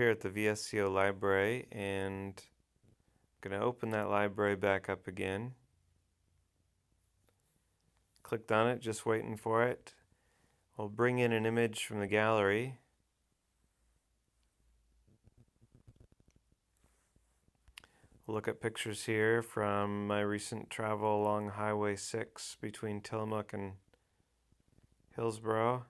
here at the VSCO library, and I'm going to open that library back up again. Clicked on it, just waiting for it. We'll bring in an image from the gallery. We'll look at pictures here from my recent travel along Highway 6 between Tillamook and Hillsboro.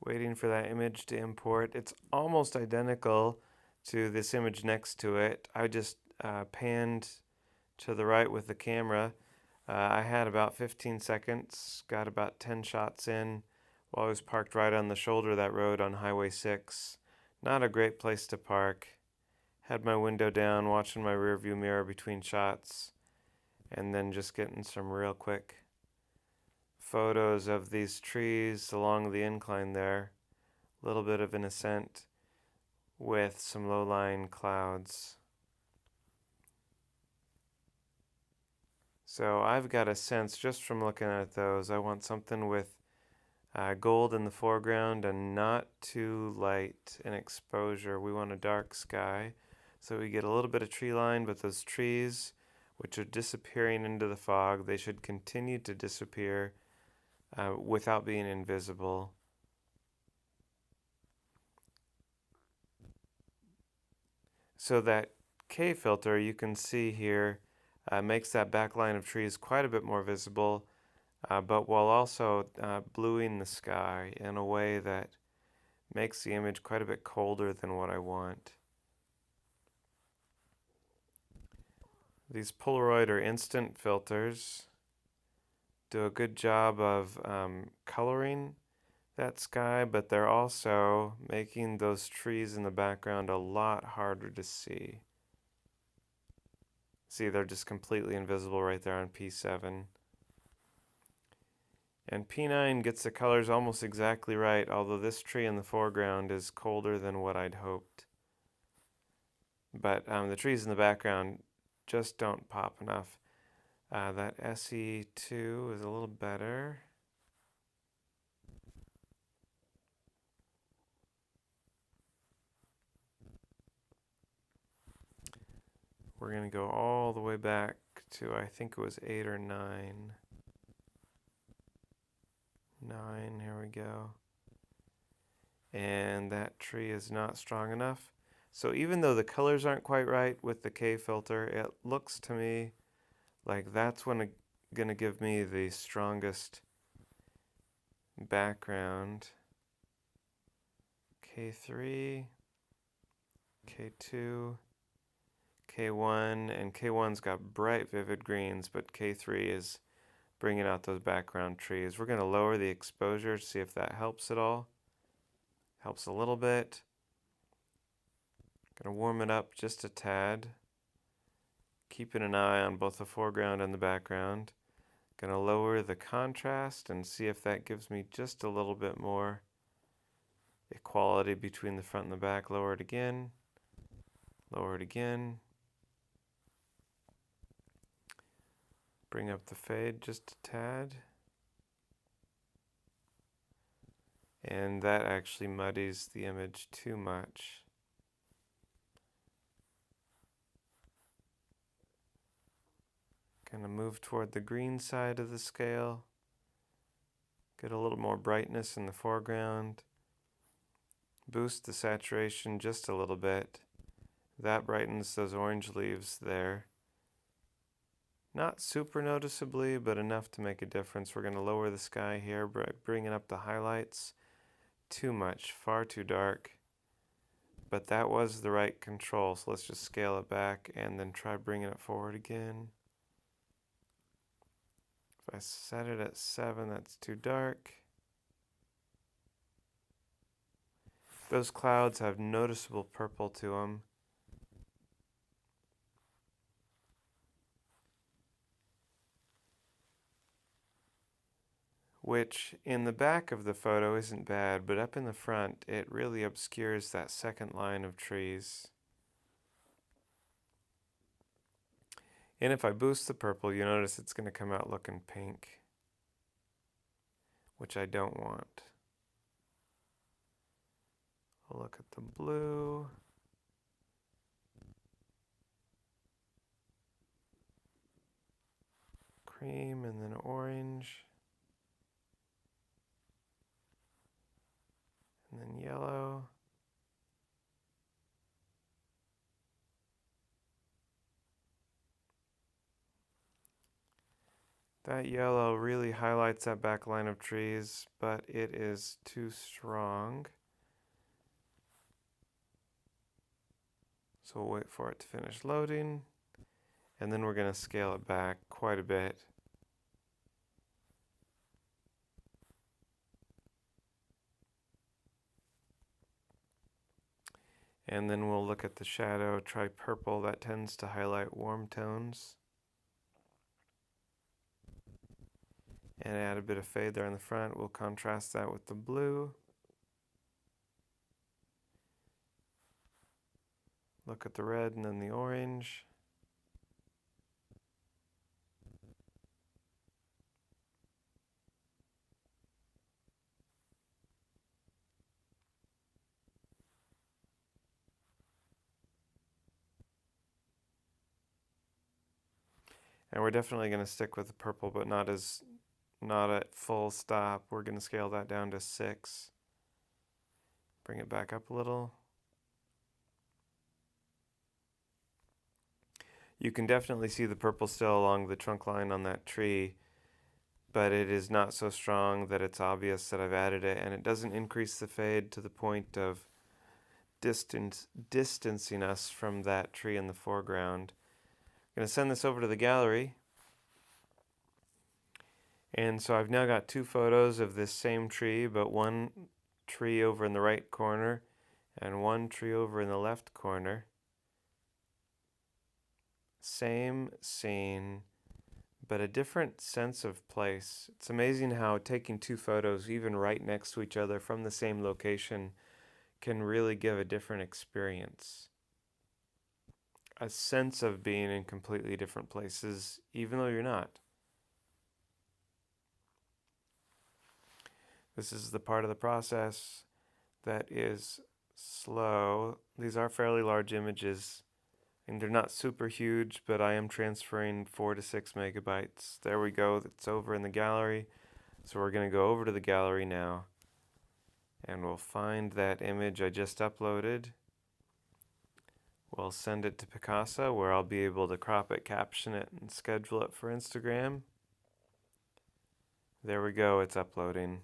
Waiting for that image to import. It's almost identical to this image next to it. I just panned to the right with the camera. I had about 15 seconds, got about 10 shots in while I was parked right on the shoulder of that road on Highway 6. Not a great place to park. Had my window down, watching my rear view mirror between shots, and then just getting some real quick photos of these trees along the incline there. A little bit of an ascent with some low-lying clouds. So I've got a sense just from looking at those, I want something with gold in the foreground and not too light in exposure. We want a dark sky, so we get a little bit of tree line, but those trees, which are disappearing into the fog, they should continue to disappear without being invisible. So that K filter you can see here makes that back line of trees quite a bit more visible, but while also bluing the sky in a way that makes the image quite a bit colder than what I want. These Polaroid or instant filters do a good job of coloring that sky, but they're also making those trees in the background a lot harder to see. See, they're just completely invisible right there on P7. And P9 gets the colors almost exactly right, although this tree in the foreground is colder than what I'd hoped. But the trees in the background just don't pop enough. That SE2 is a little better. We're going to go all the way back to, I think it was 8 or 9. 9, here we go. And that tree is not strong enough. So even though the colors aren't quite right with the K filter, it looks to me like that's going to give me the strongest background. K3, K2, K1, and K1's got bright vivid greens, but K3 is bringing out those background trees. We're going to lower the exposure to see if that helps at all. Helps a little bit. Going to warm it up just a tad. Keeping an eye on both the foreground and the background. Going to lower the contrast and see if that gives me just a little bit more equality between the front and the back. Lower it again. Lower it again. Bring up the fade just a tad. And that actually muddies the image too much. Kind of move toward the green side of the scale. Get a little more brightness in the foreground. Boost the saturation just a little bit. That brightens those orange leaves there. Not super noticeably, but enough to make a difference. We're going to lower the sky here, bringing up the highlights. Too much, far too dark. But that was the right control, so let's just scale it back and then try bringing it forward again. If I set it at 7, that's too dark. Those clouds have noticeable purple to them. Which in the back of the photo isn't bad, but up in the front it really obscures that second line of trees. And if I boost the purple, you notice it's going to come out looking pink. which I don't want. I'll look at the blue. Cream and then orange. And then yellow. That yellow really highlights that back line of trees, but it is too strong. So we'll wait for it to finish loading, and then we're going to scale it back quite a bit. And then we'll look at the shadow, try purple, that tends to highlight warm tones. And add a bit of fade there in the front. We'll contrast that with the blue. Look at the red and then the orange. And we're definitely going to stick with the purple, but not at full stop. We're going to scale that down to 6. Bring it back up a little. You can definitely see the purple still along the trunk line on that tree, but it is not so strong that it's obvious that I've added it, and it doesn't increase the fade to the point of distancing us from that tree in the foreground. I'm going to send this over to the gallery. And so I've now got 2 photos of this same tree, but one tree over in the right corner and one tree over in the left corner. Same scene, but a different sense of place. It's amazing how taking 2 photos, even right next to each other from the same location, can really give a different experience. A sense of being in completely different places, even though you're not. This is the part of the process that is slow. These are fairly large images, and they're not super huge, but I am transferring 4 to 6 megabytes. There we go, it's over in the gallery. So we're going to go over to the gallery now, and we'll find that image I just uploaded. We'll send it to Picasa, where I'll be able to crop it, caption it, and schedule it for Instagram. There we go, it's uploading.